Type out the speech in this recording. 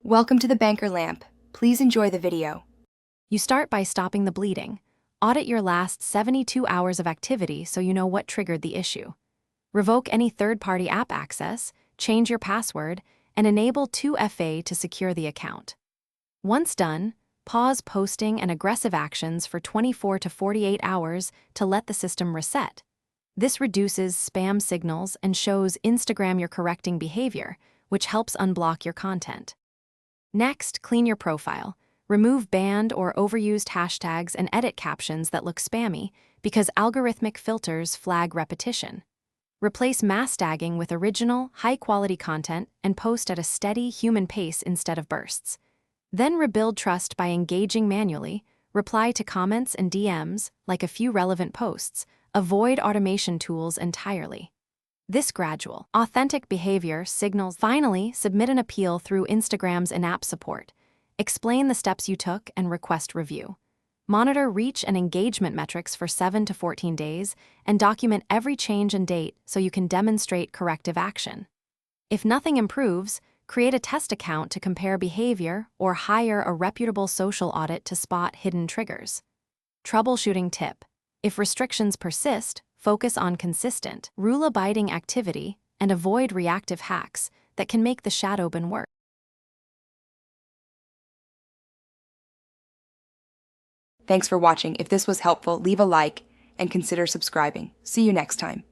Welcome to the Banker Lamp. Please enjoy the video. You start by stopping the bleeding. Audit your last 72 hours of activity so you know what triggered the issue. Revoke any third-party app access, change your password, and enable 2FA to secure the account. Once done, pause posting and aggressive actions for 24 to 48 hours to let the system reset. This reduces spam signals and shows Instagram you're correcting behavior, which helps unblock your content. Next, clean your profile. Remove banned or overused hashtags and edit captions that look spammy because algorithmic filters flag repetition. Replace mass tagging with original, high-quality content and post at a steady, human pace instead of bursts. Then rebuild trust by engaging manually, reply to comments and DMs, like a few relevant posts, avoid automation tools entirely. This gradual, authentic behavior signals. Finally, submit an appeal through Instagram's in-app support. Explain the steps you took and request review. Monitor reach and engagement metrics for 7 to 14 days and document every change and date so you can demonstrate corrective action. If nothing improves, create a test account to compare behavior or hire a reputable social audit to spot hidden triggers. Troubleshooting tip: if restrictions persist, focus on consistent, rule-abiding activity and avoid reactive hacks that can make the Shadowban work. Thanks for watching. If this was helpful, leave a like and consider subscribing. See you next time.